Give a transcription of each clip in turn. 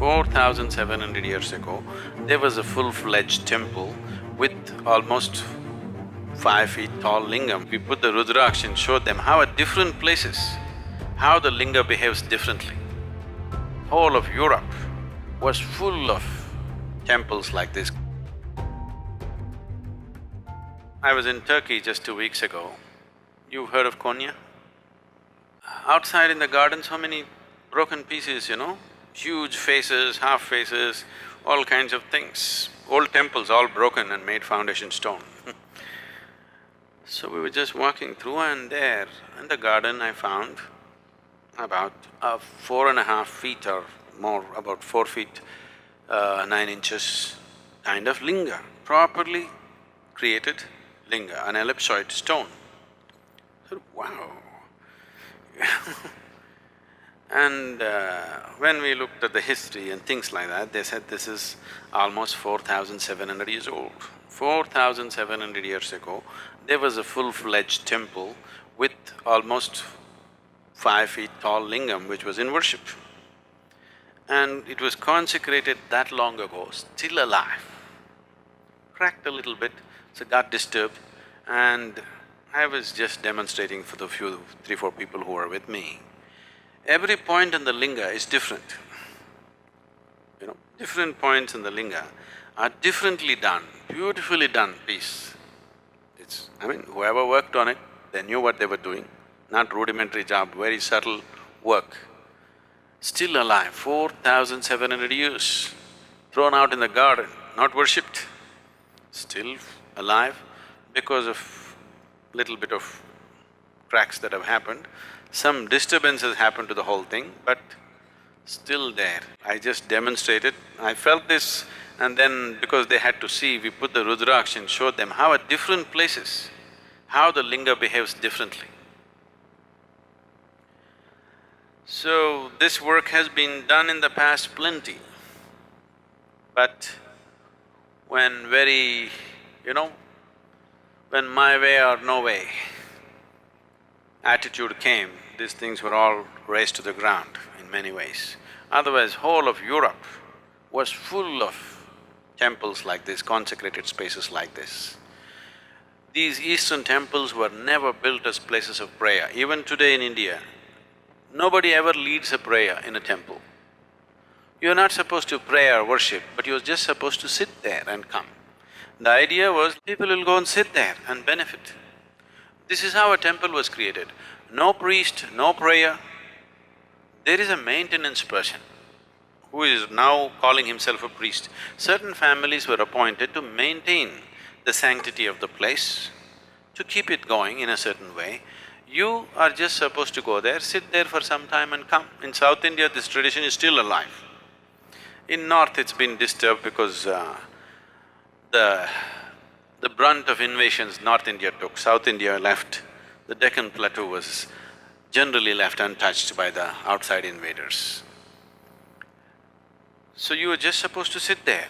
4,700 years ago, there was a full-fledged temple with almost 5 feet tall lingam. We put the Rudraksh and showed them how at different places, how the linga behaves differently. Whole of Europe was full of temples like this. I was in Turkey just 2 weeks ago. You've heard of Konya? Outside in the garden, so many broken pieces, huge faces, half faces, all kinds of things. Old temples all broken and made foundation stone. So we were just walking through and there in the garden I found about 4.5 feet or more, about 4 feet 9 inches kind of linga, properly created linga, an ellipsoid stone. So, wow. And when we looked at the history and things like that, they said this is almost 4,700 years old. 4,700 years ago, there was a full-fledged temple with almost 5 feet tall lingam which was in worship. And it was consecrated that long ago, still alive. Cracked a little bit, so got disturbed, and I was just demonstrating for the few, 3-4 people who were with me. Every point in the linga is different. Different points in the linga are differently done, beautifully done piece. Whoever worked on it, they knew what they were doing, not rudimentary job, very subtle work. Still alive, 4,700 years, thrown out in the garden, not worshipped, still alive because of little bit of cracks that have happened. Some disturbances happened to the whole thing, but still there. I just demonstrated, I felt this, and then because they had to see, we put the Rudraksh and showed them how at different places, how the linga behaves differently. So, this work has been done in the past plenty, but when when my way or no way attitude came, these things were all razed to the ground in many ways. Otherwise, whole of Europe was full of temples like this, consecrated spaces like this. These eastern temples were never built as places of prayer. Even today in India, nobody ever leads a prayer in a temple. You're not supposed to pray or worship, but you're just supposed to sit there and come. The idea was people will go and sit there and benefit. This is how a temple was created. No priest, no prayer. There is a maintenance person who is now calling himself a priest. Certain families were appointed to maintain the sanctity of the place, to keep it going in a certain way. You are just supposed to go there, sit there for some time and come. In South India, this tradition is still alive. In North, it's been disturbed because the brunt of invasions North India took, South India left. The Deccan Plateau was generally left untouched by the outside invaders. So you were just supposed to sit there.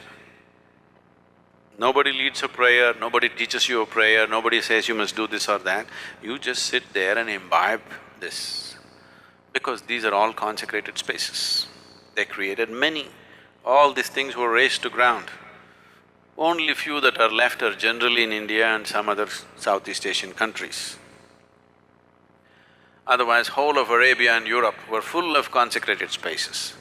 Nobody leads a prayer, nobody teaches you a prayer, nobody says you must do this or that. You just sit there and imbibe this, because these are all consecrated spaces. They created many. All these things were razed to ground. Only few that are left are generally in India and some other Southeast Asian countries. Otherwise, whole of Arabia and Europe were full of consecrated spaces.